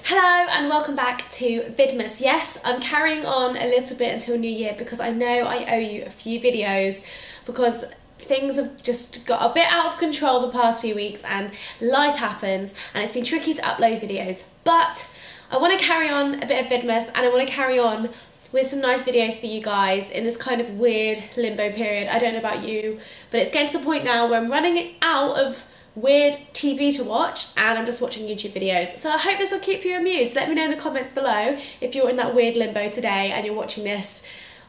Hello and welcome back to Vidmas. Yes, I'm carrying on a little bit until New Year because I know I owe you a few videos because things have just got a bit out of control the past few weeks and life happens and it's been tricky to upload videos. But I want to carry on a bit of Vidmas and I want to carry on with some nice videos for you guys in this kind of weird limbo period. I don't know about you, but it's getting to the point now where I'm running out of weird TV to watch and I'm just watching YouTube videos. So I hope this will keep you amused. Let me know in the comments below if you're in that weird limbo today and you're watching this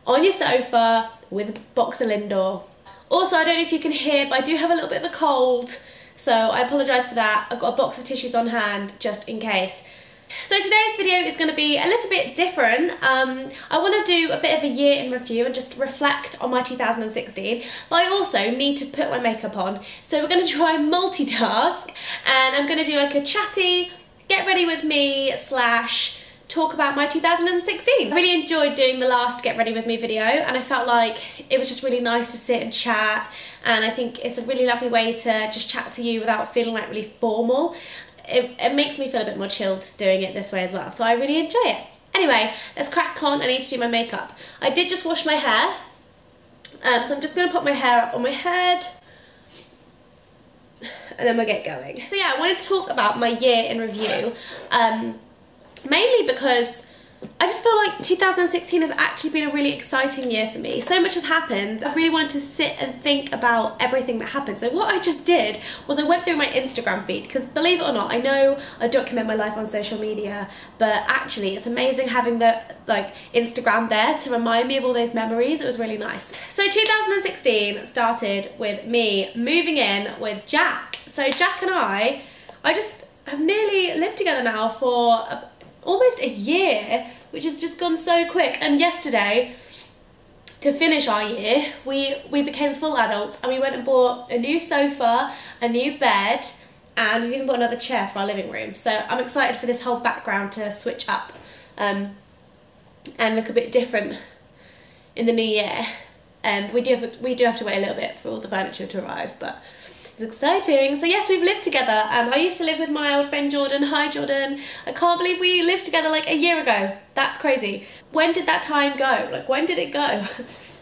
on your sofa with a box of Lindor. Also, I don't know if you can hear, but I do have a little bit of a cold, so I apologise for that. I've got a box of tissues on hand just in case. So today's video is going to be a little bit different. I want to do a bit of a year in review and just reflect on my 2016, but I also need to put my makeup on. So we're going to try multitask and I'm going to do like a chatty, get ready with me / talk about my 2016. I really enjoyed doing the last get ready with me video and I felt like it was just really nice to sit and chat, and I think it's a really lovely way to just chat to you without feeling like really formal. It makes me feel a bit more chilled doing it this way as well, so I really enjoy it. Anyway, let's crack on. I need to do my makeup. I did just wash my hair, so I'm just going to put my hair up on my head and then we'll get going. So yeah, I wanted to talk about my year in review, mainly because I just feel like 2016 has actually been a really exciting year for me. So much has happened. I really wanted to sit and think about everything that happened. So what I just did was I went through my Instagram feed, because believe it or not, I know I document my life on social media, but actually it's amazing having the Instagram there to remind me of all those memories. It was really nice. So 2016 started with me moving in with Jack. So Jack and I just have nearly lived together now for almost a year, which has just gone so quick. And yesterday, to finish our year, we became full adults and we went and bought a new sofa, a new bed, and we even bought another chair for our living room. So I'm excited for this whole background to switch up and look a bit different in the new year. We do have to wait a little bit for all the furniture to arrive, but it's exciting. So yes, we've lived together. I used to live with my old friend Jordan. Hi Jordan. I can't believe we lived together like a year ago. That's crazy. When did that time go? Like, when did it go?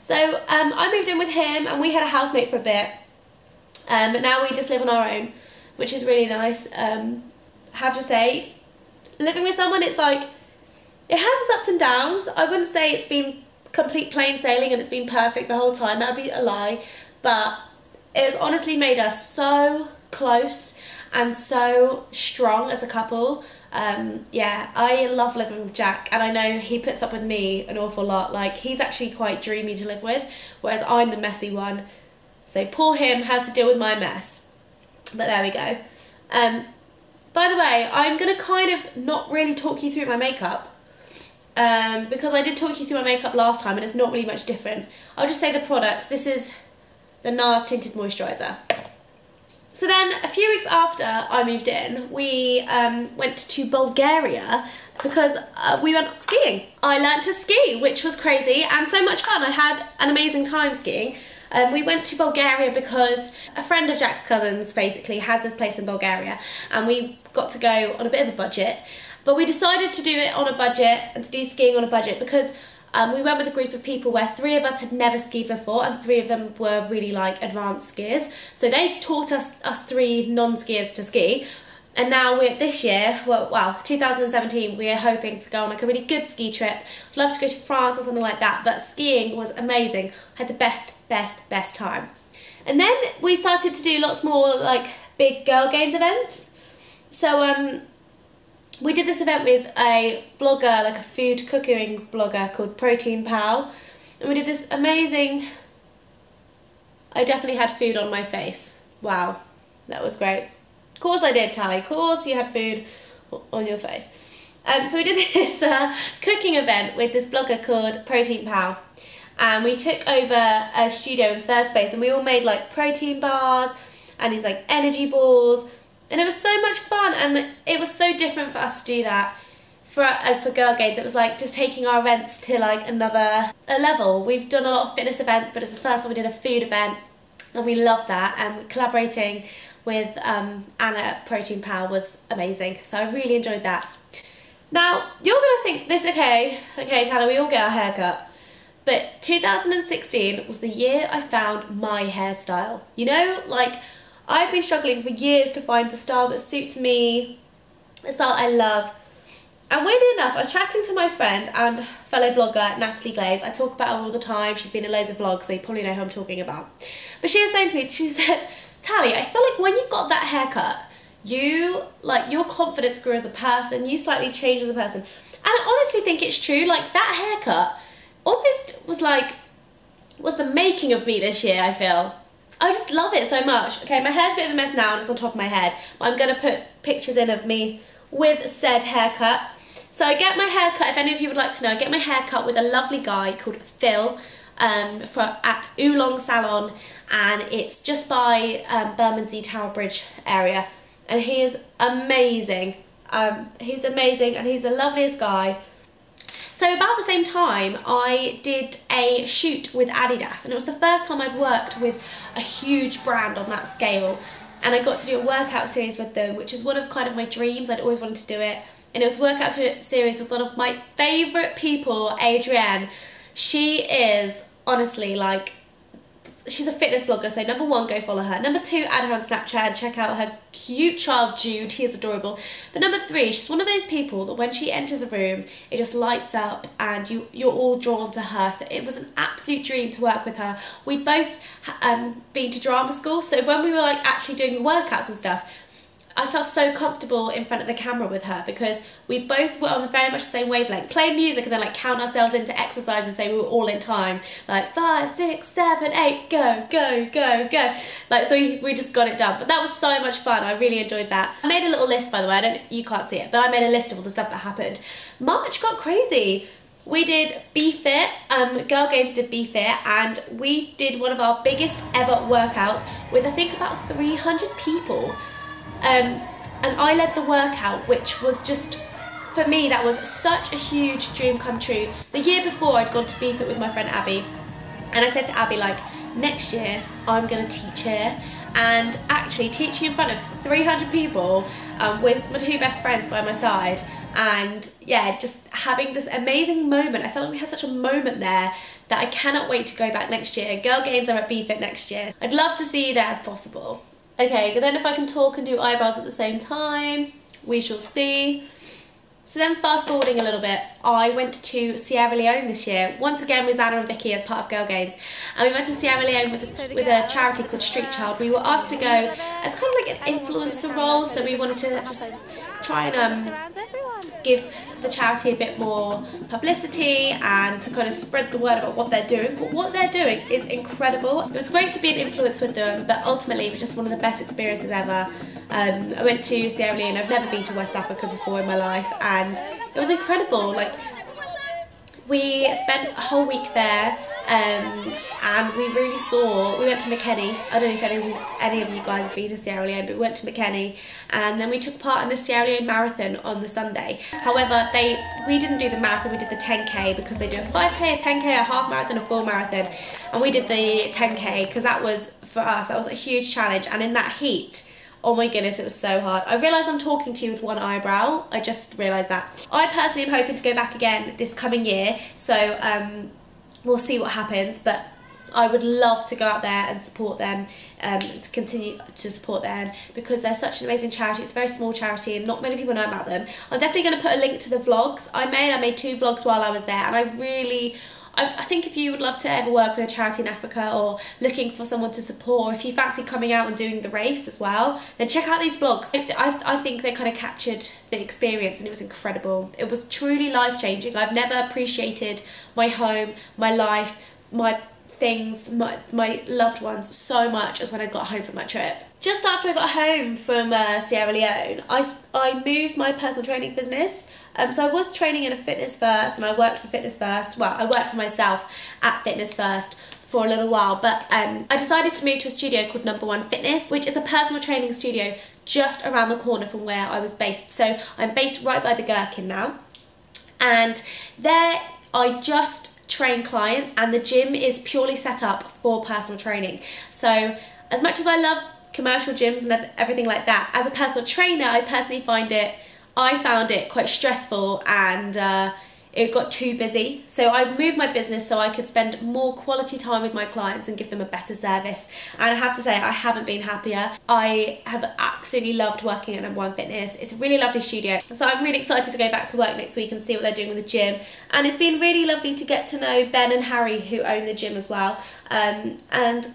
So I moved in with him and we had a housemate for a bit. But now we just live on our own, which is really nice. Have to say, living with someone, it's like, it has its ups and downs. I wouldn't say it's been complete plain sailing and it's been perfect the whole time. That'd be a lie. But it's honestly made us so close and so strong as a couple. Yeah, I love living with Jack and I know he puts up with me an awful lot. Like, he's actually quite dreamy to live with, whereas I'm the messy one. So poor him has to deal with my mess. But there we go. By the way, I'm going to kind of not really talk you through my makeup because I did talk you through my makeup last time and it's not really much different. I'll just say the products. This is the NARS Tinted Moisturiser. So then, a few weeks after I moved in, we went to Bulgaria because we went skiing. I learnt to ski, which was crazy and so much fun. I had an amazing time skiing. We went to Bulgaria because a friend of Jack's cousins basically has this place in Bulgaria and we got to go on a bit of a budget. But we decided to do it on a budget and to do skiing on a budget because we went with a group of people where 3 of us had never skied before and 3 of them were really like advanced skiers. So they taught us 3 non-skiers to ski. And now this year, well, 2017, we're hoping to go on like a really good ski trip. I'd love to go to France or something like that, but skiing was amazing. I had the best time. And then we started to do lots more like big Girl Gains events. So we did this event with a blogger, like a food cooking blogger called Protein Pal. And we did this amazing, I definitely had food on my face. Wow, that was great. Of course I did, Tally. Of course you had food on your face. So we did this cooking event with this blogger called Protein Pal. And we took over a studio in 3rd Space and we all made like protein bars and these like energy balls. And it was so much fun and it was so different for us to do that. For Girl Gains, it was like just taking our events to like another level. We've done a lot of fitness events, but it's the first time we did a food event and we loved that. And collaborating with Anna at Protein Pal was amazing. So I really enjoyed that. Now, you're gonna think this, okay, Tala, we all get our hair cut. But 2016 was the year I found my hairstyle. You know, like, I've been struggling for years to find the style that suits me, the style I love. And weirdly enough, I was chatting to my friend and fellow blogger, Natalie Glaze. I talk about her all the time. She's been in loads of vlogs, so you probably know who I'm talking about. But she was saying to me, she said, Tally, I feel like when you got that haircut, your confidence grew as a person, you slightly changed as a person. And I honestly think it's true, like that haircut almost was the making of me this year, I feel. I just love it so much. Okay, my hair's a bit of a mess now and it's on top of my head, but I'm gonna put pictures in of me with said haircut. So I get my haircut, if any of you would like to know, I get my haircut with a lovely guy called Phil at Oolong Salon, and it's just by Bermondsey Tower Bridge area. And he is amazing. He's amazing and he's the loveliest guy. So about the same time, I did a shoot with Adidas, and it was the first time I'd worked with a huge brand on that scale. And I got to do a workout series with them, which is one of kind of my dreams. I'd always wanted to do it. And it was a workout series with one of my favourite people, Adrienne. She is honestly like, she's a fitness blogger, so number one, go follow her. Number two, add her on Snapchat and check out her cute child Jude, he is adorable. But number three, she's one of those people that when she enters a room, it just lights up and you're all drawn to her. So it was an absolute dream to work with her. We'd both been to drama school, so when we were like actually doing the workouts and stuff, I felt so comfortable in front of the camera with her because we both were on very much the same wavelength. Play music and then like count ourselves into exercise and say we were all in time. Like 5, 6, 7, 8, go, go, go, go. Like, so we just got it done. But that was so much fun. I really enjoyed that. I made a little list, by the way. You can't see it, but I made a list of all the stuff that happened. March got crazy. We did BFit, Girl Games did BFit, and we did one of our biggest ever workouts with I think about 300 people. And I led the workout, which was just, for me, that was such a huge dream come true. The year before, I'd gone to BFit with my friend Abby, and I said to Abby, like, next year, I'm going to teach here. And actually, teaching in front of 300 people with my two best friends by my side, and yeah, just having this amazing moment. I felt like we had such a moment there that I cannot wait to go back next year. Girl Games are at BFit next year. I'd love to see you there if possible. Okay, then if I can talk and do eyebrows at the same time, we shall see. So then fast forwarding a little bit, I went to Sierra Leone this year, once again with Zana and Vicky as part of Girl Games. And we went to Sierra Leone with a charity called Street Child. We were asked to go as kind of like an influencer role, so we wanted to just try and give the charity a bit more publicity and to kind of spread the word about what they're doing. But what they're doing is incredible. It was great to be an influence with them, but ultimately it was just one of the best experiences ever. I went to Sierra Leone. I've never been to West Africa before in my life, and it was incredible. Like, we spent a whole week there, and we really saw, we went to McKinney. I don't know if any of you guys have been to Sierra Leone, but we went to McKinney, and then we took part in the Sierra Leone Marathon on the Sunday. However, we didn't do the marathon, we did the 10K, because they do a 5K, a 10K, a half marathon, a full marathon, and we did the 10K, because that was, for us, that was a huge challenge. And in that heat, oh my goodness, it was so hard. I realise I'm talking to you with one eyebrow. I just realised that. I personally am hoping to go back again this coming year, so we'll see what happens, but I would love to go out there and support them, to continue to support them, because they're such an amazing charity. It's a very small charity and not many people know about them. I'm definitely going to put a link to the vlogs I made 2 vlogs while I was there, and I think if you would love to ever work with a charity in Africa, or looking for someone to support, or if you fancy coming out and doing the race as well, then check out these vlogs. I think they kind of captured the experience, and it was incredible. It was truly life-changing. I've never appreciated my home, my life, my things, my loved ones so much as when I got home from my trip. Just after I got home from Sierra Leone, I moved my personal training business. So I was training in a Fitness First, and I worked for Fitness First. Well, I worked for myself at Fitness First for a little while, but I decided to move to a studio called Number One Fitness, which is a personal training studio just around the corner from where I was based. So I'm based right by the Gherkin now, and there I just train clients, and the gym is purely set up for personal training. So as much as I love commercial gyms and everything like that, as a personal trainer, I personally find it I found it quite stressful and it got too busy. So I moved my business so I could spend more quality time with my clients and give them a better service. And I have to say, I haven't been happier. I have absolutely loved working at #1 Fitness. It's a really lovely studio. So I'm really excited to go back to work next week and see what they're doing with the gym. And it's been really lovely to get to know Ben and Harry, who own the gym as well. And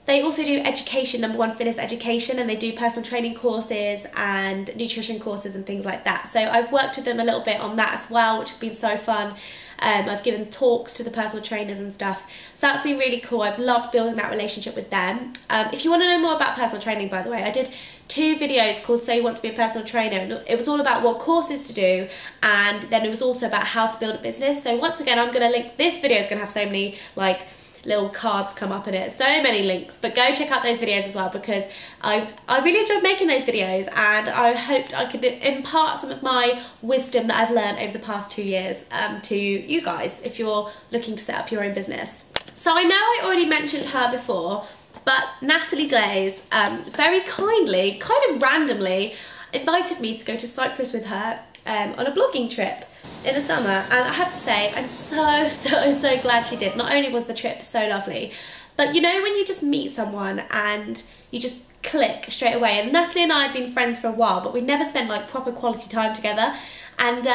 they also do education, #1 Fitness education, and they do personal training courses and nutrition courses and things like that. So I've worked with them a little bit on that as well, which has been so fun. I've given talks to the personal trainers and stuff. So that's been really cool. I've loved building that relationship with them. If you want to know more about personal training, by the way, I did 2 videos called So You Want to Be a Personal Trainer. And it was all about what courses to do, and then it was also about how to build a business. So once again, I'm going to link, this video is going to have so many like little cards come up in it, so many links, but go check out those videos as well, because I really enjoyed making those videos, and I hoped I could impart some of my wisdom that I've learned over the past 2 years to you guys if you're looking to set up your own business. So I know I already mentioned her before, but Natalie Glaze very kindly, kind of randomly, invited me to go to Cyprus with her on a blogging trip in the summer, and I have to say I'm so glad she did. Not only was the trip so lovely, but you know when you just meet someone and you just click straight away. And Natalie and I had been friends for a while, but we never spent like proper quality time together. And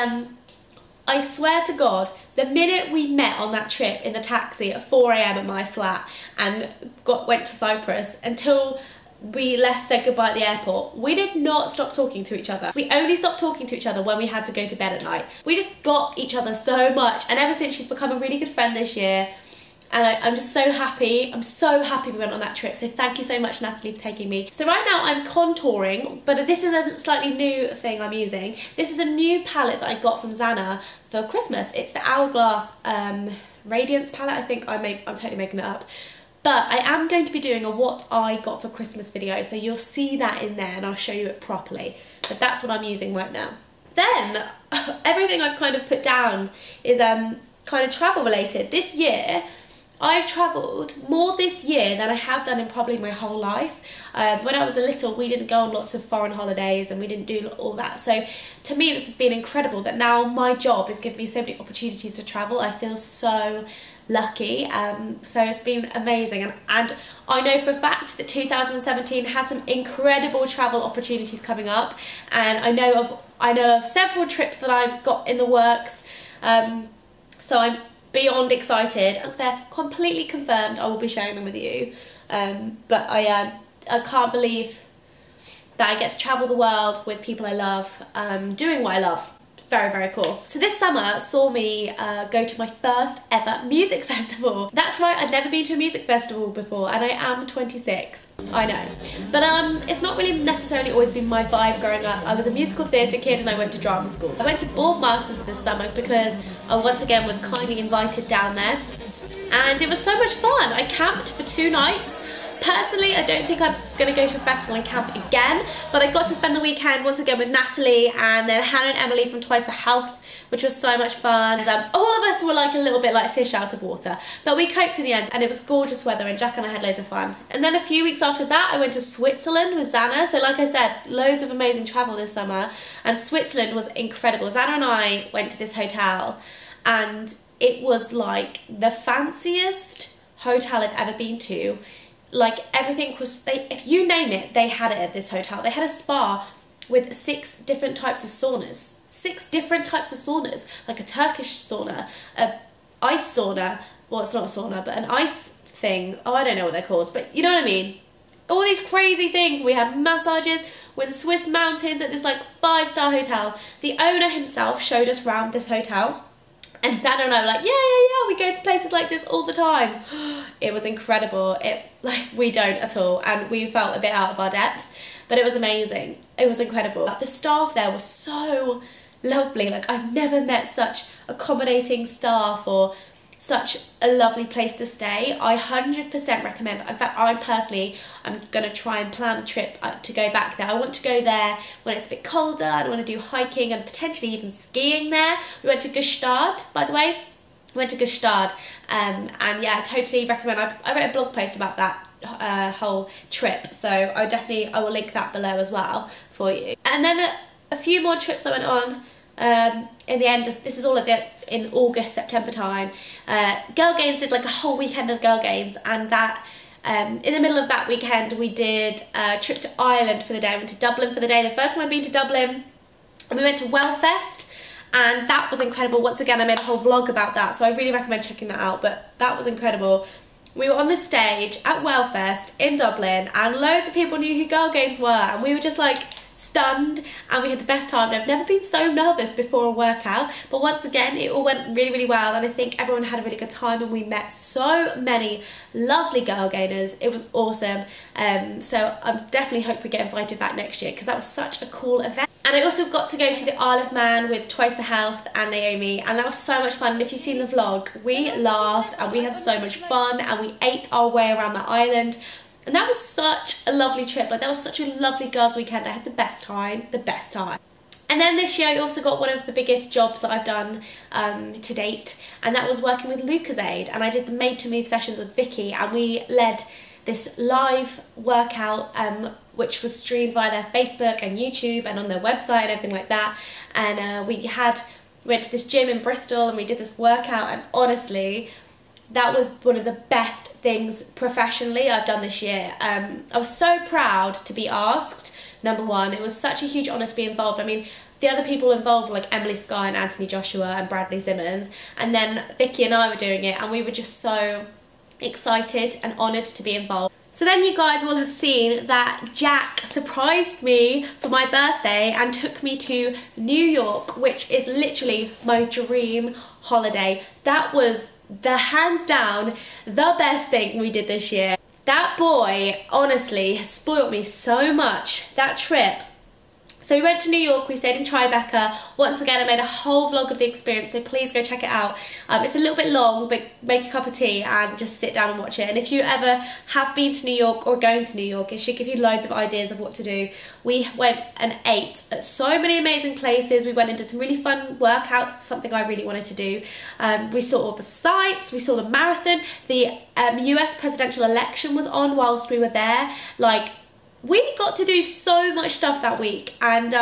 I swear to God, the minute we met on that trip in the taxi at 4 AM at my flat and went to Cyprus until we said goodbye at the airport, we did not stop talking to each other. We only stopped talking to each other when we had to go to bed at night. We just got each other so much, and ever since she's become a really good friend this year, and I'm just so happy. I'm so happy we went on that trip, so thank you so much, Natalie, for taking me. So right now I'm contouring, but this is a slightly new thing I'm using. This is a new palette that I got from Zana for Christmas. It's the Hourglass Radiance palette. I think I'm totally making it up. But I am going to be doing a what I got for Christmas video, so you'll see that in there and I'll show you it properly. But that's what I'm using right now. Then, everything I've kind of put down is kind of travel related. This year, I've travelled more this year than I have done in probably my whole life. When I was a little, we didn't go on lots of foreign holidays and we didn't do all that. So to me, this has been incredible that now my job is giving me so many opportunities to travel. I feel so lucky, so it's been amazing, and I know for a fact that 2017 has some incredible travel opportunities coming up, and I know of several trips that I've got in the works, so I'm beyond excited. Once they're completely confirmed, I will be sharing them with you, but I can't believe that I get to travel the world with people I love, doing what I love. Very, very cool. So this summer saw me go to my first ever music festival. That's right, I'd never been to a music festival before, and I am 26. I know. But it's not really necessarily always been my vibe growing up. I was a musical theatre kid and I went to drama school. I went to Boardmasters this summer because I once again was kindly invited down there. And it was so much fun. I camped for 2 nights. Personally, I don't think I'm going to go to a festival and camp again, but I got to spend the weekend once again with Natalie and then Hannah and Emily from Twice the Health, which was so much fun. And all of us were like a little bit like fish out of water, but we coped to the end, and it was gorgeous weather, and Jack and I had loads of fun. And then a few weeks after that, I went to Switzerland with Zana. So like I said, loads of amazing travel this summer, and Switzerland was incredible. Zana and I went to this hotel, and it was like the fanciest hotel I've ever been to. Like everything was, if you name it, they had it at this hotel. They had a spa with 6 different types of saunas. 6 different types of saunas, like a Turkish sauna, a ice sauna, well it's not a sauna, but an ice thing, oh I don't know what they're called, but you know what I mean. All these crazy things. We had massages with Swiss mountains at this like 5-star hotel. The owner himself showed us around this hotel. And Santa and I were like, yeah, we go to places like this all the time. It was incredible. We don't at all, and we felt a bit out of our depth, but it was amazing. It was incredible. The staff there was so lovely. Like I've never met such accommodating staff or such a lovely place to stay. I 100% recommend. In fact, I'm going to try and plan a trip to go back there. I want to go there when it's a bit colder, and I want to do hiking and potentially even skiing there. We went to Gstaad, by the way. We went to Gstaad, and yeah, I totally recommend. I wrote a blog post about that whole trip, so I will link that below as well for you. And then a few more trips I went on. In the end, this is all in August, September time. Girl Gains did like a whole weekend of Girl Gains, and that in the middle of that weekend we did a trip to Ireland for the day. I went to Dublin for the day, the first time I've been to Dublin, and we went to Wellfest, and that was incredible. Once again, I made a whole vlog about that, so I really recommend checking that out, but that was incredible. We were on the stage at Wellfest in Dublin, and loads of people knew who Girl Gains were, and we were just like stunned, and we had the best time. And I've never been so nervous before a workout, but once again it all went really, really well, and I think everyone had a really good time, and we met so many lovely Girl Gainers. It was awesome. So I definitely hope we get invited back next year, because that was such a cool event. And I also got to go to the Isle of Man with Twice the Health and Naomi, and that was so much fun. And if you've seen the vlog, we laughed and we had so much fun, and we ate our way around the island. And that was such a lovely trip. Like, that was such a lovely girls' weekend. I had the best time, the best time. And then this year I also got one of the biggest jobs that I've done to date, and that was working with Lucozade. And I did the Made to Move sessions with Vicky, and we led this live workout which was streamed via their Facebook and YouTube and on their website and everything like that. And we went to this gym in Bristol, and we did this workout, and honestly, that was one of the best things professionally I've done this year. I was so proud to be asked, number one. It was such a huge honour to be involved. I mean, the other people involved were like Emily Sky and Anthony Joshua and Bradley Simmons, and then Vicky and I were doing it, and we were just so excited and honoured to be involved. So then you guys will have seen that Jack surprised me for my birthday and took me to New York, which is literally my dream holiday. That was hands down the best thing we did this year. That boy honestly has spoiled me so much, that trip. So we went to New York, we stayed in Tribeca. Once again, I made a whole vlog of the experience, so please go check it out. It's a little bit long, but make a cup of tea and just sit down and watch it. And if you ever have been to New York or going to New York, it should give you loads of ideas of what to do. We went and ate at so many amazing places. We went and did some really fun workouts, something I really wanted to do. We saw all the sights, we saw the marathon. The US presidential election was on whilst we were there. Like, we got to do so much stuff that week, and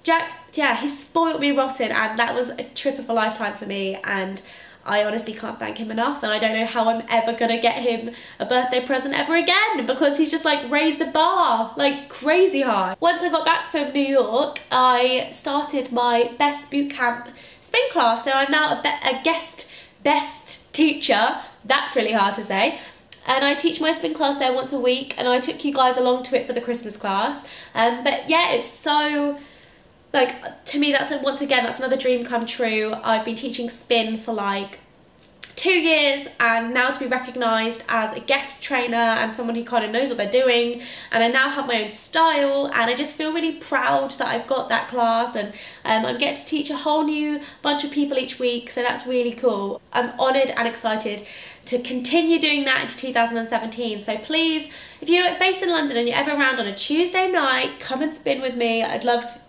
Jack, yeah, he spoiled me rotten, and that was a trip of a lifetime for me, and I honestly can't thank him enough, and I don't know how I'm ever gonna get him a birthday present ever again, because he's just like raised the bar like crazy high. Once I got back from New York, I started my best boot camp spin class, so I'm now a guest best teacher. That's really hard to say. And I teach my spin class there once a week, and I took you guys along to it for the Christmas class. But yeah, it's so, like, to me, once again, that's another dream come true. I've been teaching spin for like 2 years, and now to be recognised as a guest trainer and someone who kind of knows what they're doing, and I now have my own style, and I just feel really proud that I've got that class, and I'm getting to teach a whole new bunch of people each week, so that's really cool. I'm honoured and excited to continue doing that into 2017. So please, if you're based in London and you're ever around on a Tuesday night, come and spin with me. I'd love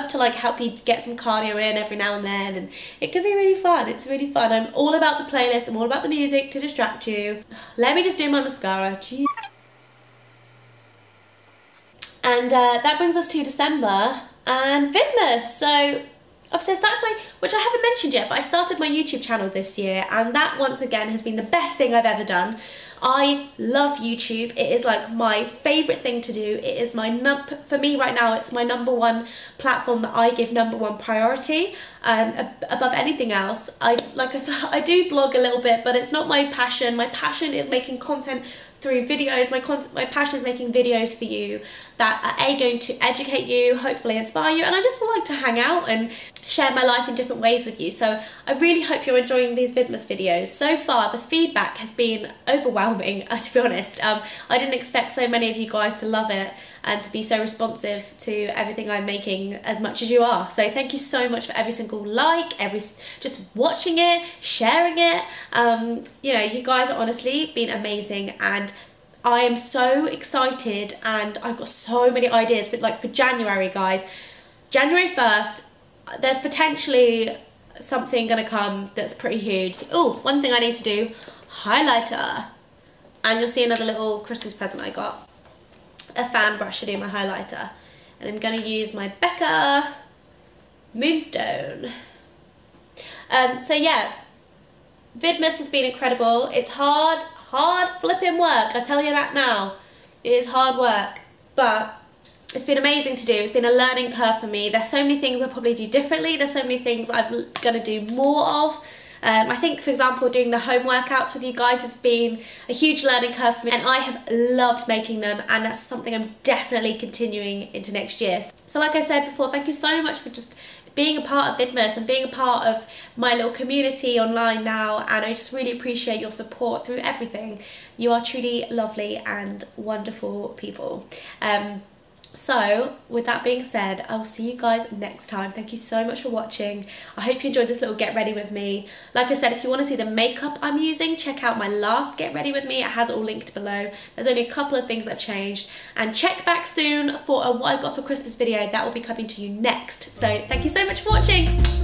to like help you get some cardio in every now and then, and it could be really fun. It's really fun. I'm all about the playlist, I'm all about the music to distract you. Let me just do my mascara. Jeez. And that brings us to December and Vidmas. So obviously I started which I haven't mentioned yet, but I started my YouTube channel this year, and that once again has been the best thing I've ever done. I love YouTube. It is like my favourite thing to do. It is for me right now, it's my #1 platform that I give #1 priority above anything else. Like I said, I do blog a little bit, but it's not my passion. My passion is making content through videos. My passion is making videos for you that are going to educate you, hopefully inspire you, and I just like to hang out and share my life in different ways with you. So I really hope you're enjoying these Vidmas videos. So far the feedback has been overwhelming, to be honest. I didn't expect so many of you guys to love it and to be so responsive to everything I'm making as much as you are. So thank you so much for every single like, just watching it, sharing it. You know, you guys are honestly been amazing, and I am so excited, and I've got so many ideas for January, guys. January 1st, there's potentially something gonna come that's pretty huge. Oh, one thing I need to do, highlighter. And you'll see another little Christmas present I got. A fan brush to do my highlighter. And I'm gonna use my Becca Moonstone. So yeah, Vidmas has been incredible. It's hard flipping work, I tell you that now. It is hard work, but it's been amazing to do. It's been a learning curve for me. There's so many things I'll probably do differently. There's so many things I'm going to do more of. I think, for example, doing the home workouts with you guys has been a huge learning curve for me, and I have loved making them, and that's something I'm definitely continuing into next year. So like I said before, thank you so much for just being a part of Vidmas and being a part of my little community online now, and I just really appreciate your support through everything. You are truly lovely and wonderful people. So with that being said, I will see you guys next time. Thank you so much for watching. I hope you enjoyed this little get ready with me. Like I said, if you want to see the makeup I'm using, check out my last get ready with me. It has all linked below. There's only a couple of things that have changed, and check back soon for a what I got for Christmas video that will be coming to you next. So thank you so much for watching.